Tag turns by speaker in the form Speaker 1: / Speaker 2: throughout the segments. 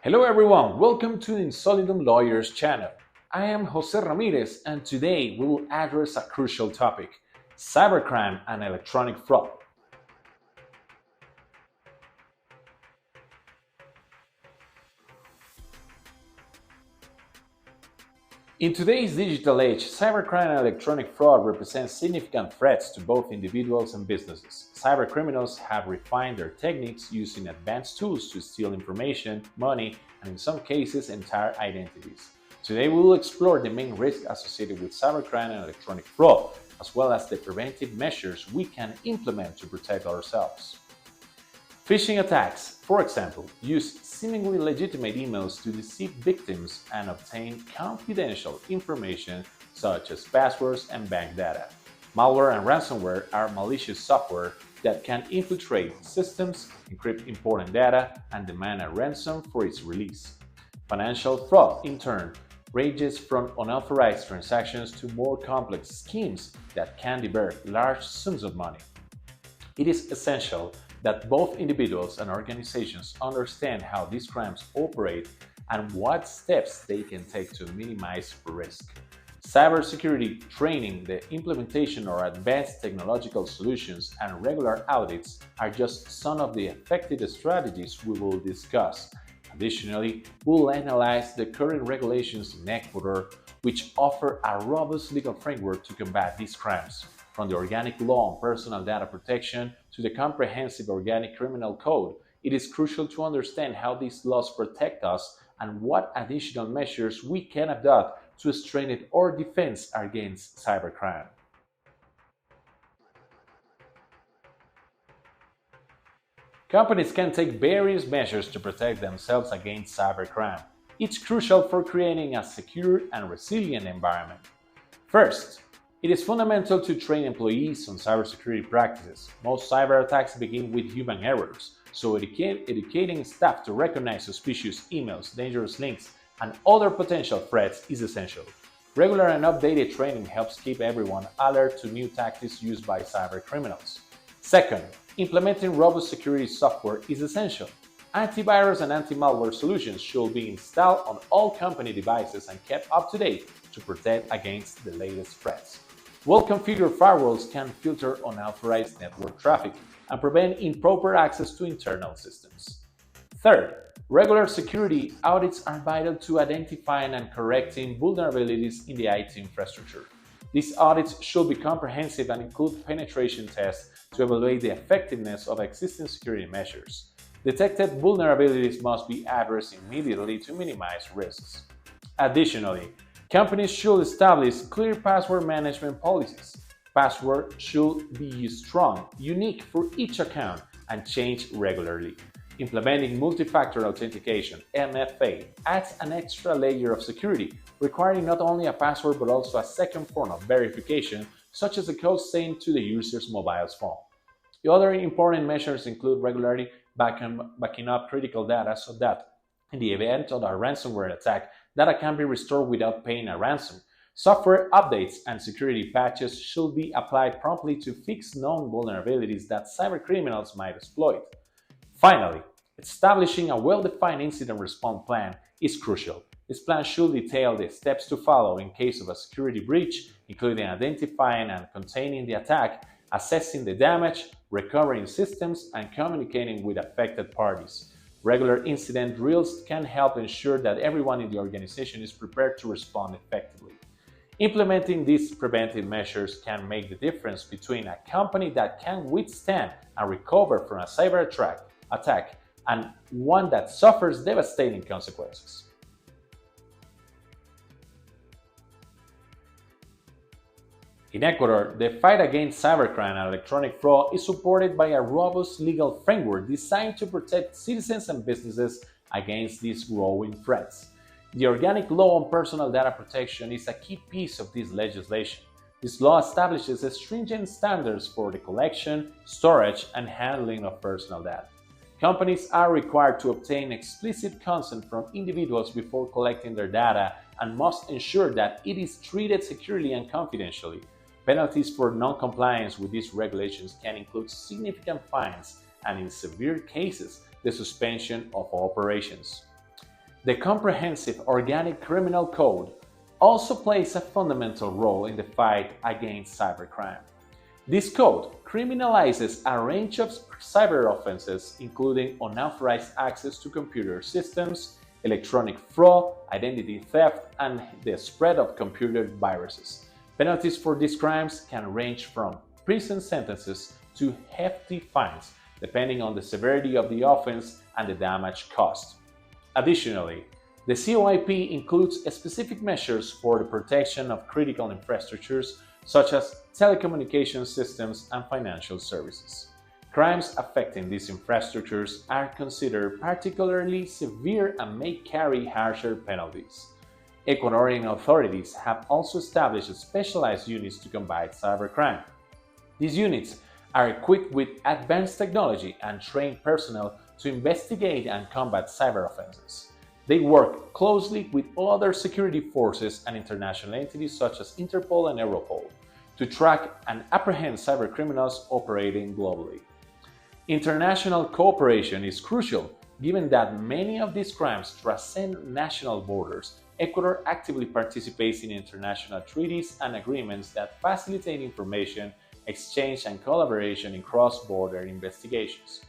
Speaker 1: Hello everyone, welcome to the Solidum Lawyers channel. I am Jose Ramirez and today we will address a crucial topic, cybercrime and electronic fraud. In today's digital age, cybercrime and electronic fraud represent significant threats to both individuals and businesses. Cybercriminals have refined their techniques using advanced tools to steal information, money, and in some cases, entire identities. Today, we will explore the main risks associated with cybercrime and electronic fraud, as well as the preventive measures we can implement to protect ourselves. Phishing attacks, for example, use seemingly legitimate emails to deceive victims and obtain confidential information such as passwords and bank data. Malware and ransomware are malicious software that can infiltrate systems, encrypt important data, and demand a ransom for its release. Financial fraud, in turn, ranges from unauthorized transactions to more complex schemes that can divert large sums of money. It is essential that both individuals and organizations understand how these crimes operate and what steps they can take to minimize risk. Cybersecurity training, the implementation of advanced technological solutions, and regular audits are just some of the effective strategies we will discuss. Additionally, we'll analyze the current regulations in Ecuador, which offer a robust legal framework to combat these crimes. From the organic law on personal data protection to the comprehensive organic criminal code, it is crucial to understand how these laws protect us and what additional measures we can adopt to strengthen our defense against cybercrime. Companies can take various measures to protect themselves against cybercrime. It's crucial for creating a secure and resilient environment. First, it is fundamental to train employees on cybersecurity practices. Most cyber attacks begin with human errors, so educating staff to recognize suspicious emails, dangerous links, and other potential threats is essential. Regular and updated training helps keep everyone alert to new tactics used by cybercriminals. Second, implementing robust security software is essential. Antivirus and anti-malware solutions should be installed on all company devices and kept up to date to protect against the latest threats. Well-configured firewalls can filter unauthorized network traffic and prevent improper access to internal systems. Third, regular security audits are vital to identifying and correcting vulnerabilities in the IT infrastructure. These audits should be comprehensive and include penetration tests to evaluate the effectiveness of existing security measures. Detected vulnerabilities must be addressed immediately to minimize risks. Additionally, companies should establish clear password management policies. Passwords should be strong, unique for each account, and changed regularly. Implementing multi-factor authentication (MFA) adds an extra layer of security, requiring not only a password but also a second form of verification, such as a code sent to the user's mobile phone. The other important measures include regularly backing up critical data so that, in the event of a ransomware attack, data can be restored without paying a ransom. Software updates and security patches should be applied promptly to fix known vulnerabilities that cybercriminals might exploit. Finally, establishing a well-defined incident response plan is crucial. This plan should detail the steps to follow in case of a security breach, including identifying and containing the attack, assessing the damage, recovering systems, and communicating with affected parties. Regular incident drills can help ensure that everyone in the organization is prepared to respond effectively. Implementing these preventive measures can make the difference between a company that can withstand and recover from a cyber attack and one that suffers devastating consequences. In Ecuador, the fight against cybercrime and electronic fraud is supported by a robust legal framework designed to protect citizens and businesses against these growing threats. The organic law on personal data protection is a key piece of this legislation. This law establishes stringent standards for the collection, storage, and handling of personal data. Companies are required to obtain explicit consent from individuals before collecting their data and must ensure that it is treated securely and confidentially. Penalties for non-compliance with these regulations can include significant fines and, in severe cases, the suspension of operations. The comprehensive organic criminal code also plays a fundamental role in the fight against cybercrime. This code criminalizes a range of cyber offenses, including unauthorized access to computer systems, electronic fraud, identity theft, and the spread of computer viruses. Penalties for these crimes can range from prison sentences to hefty fines, depending on the severity of the offense and the damage caused. Additionally, the COIP includes specific measures for the protection of critical infrastructures such as telecommunication systems and financial services. Crimes affecting these infrastructures are considered particularly severe and may carry harsher penalties. Ecuadorian authorities have also established specialized units to combat cybercrime. These units are equipped with advanced technology and trained personnel to investigate and combat cyber offenses. They work closely with other security forces and international entities such as Interpol and Europol to track and apprehend cybercriminals operating globally. International cooperation is crucial given that many of these crimes transcend national borders. Ecuador actively participates in international treaties and agreements that facilitate information exchange and collaboration in cross-border investigations.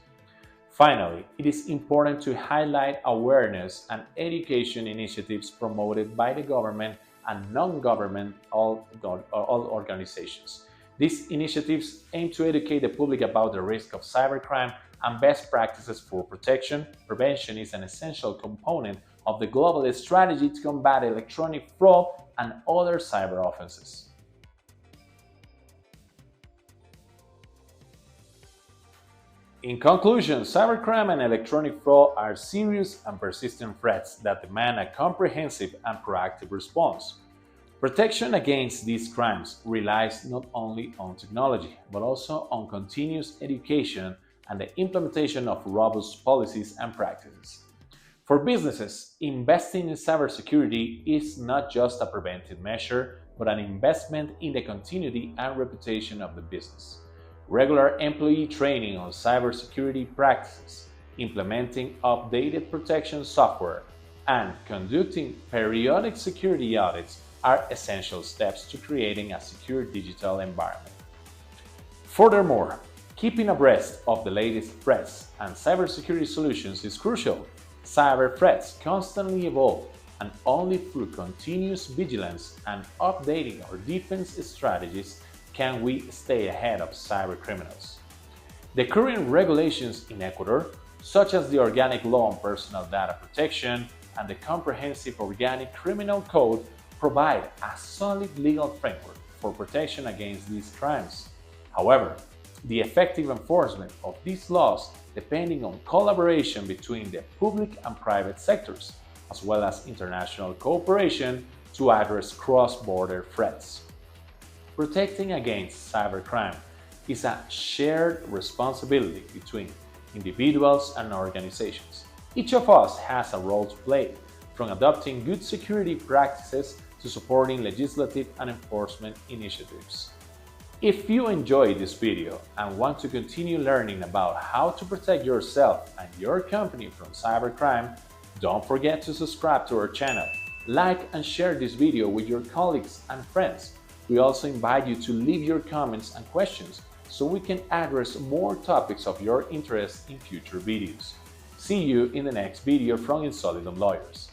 Speaker 1: Finally, it is important to highlight awareness and education initiatives promoted by the government and non-governmental organizations. These initiatives aim to educate the public about the risk of cybercrime and best practices for protection. Prevention is an essential component of the global strategy to combat electronic fraud and other cyber offenses. In conclusion, cybercrime and electronic fraud are serious and persistent threats that demand a comprehensive and proactive response. Protection against these crimes relies not only on technology, but also on continuous education and the implementation of robust policies and practices. For businesses, investing in cybersecurity is not just a preventive measure, but an investment in the continuity and reputation of the business. Regular employee training on cybersecurity practices, implementing updated protection software, and conducting periodic security audits are essential steps to creating a secure digital environment. Furthermore, keeping abreast of the latest threats and cybersecurity solutions is crucial. Cyber threats constantly evolve, and only through continuous vigilance and updating our defense strategies can we stay ahead of cyber criminals. The current regulations in Ecuador, such as the Organic Law on Personal Data Protection and the Comprehensive Organic Criminal Code, provide a solid legal framework for protection against these crimes. However, the effective enforcement of these laws depends on collaboration between the public and private sectors, as well as international cooperation to address cross-border threats. Protecting against cybercrime is a shared responsibility between individuals and organizations. Each of us has a role to play, from adopting good security practices to supporting legislative and enforcement initiatives. If you enjoyed this video and want to continue learning about how to protect yourself and your company from cybercrime, don't forget to subscribe to our channel, like and share this video with your colleagues and friends. We also invite you to leave your comments and questions so we can address more topics of your interest in future videos. See you in the next video from Solidum Lawyers.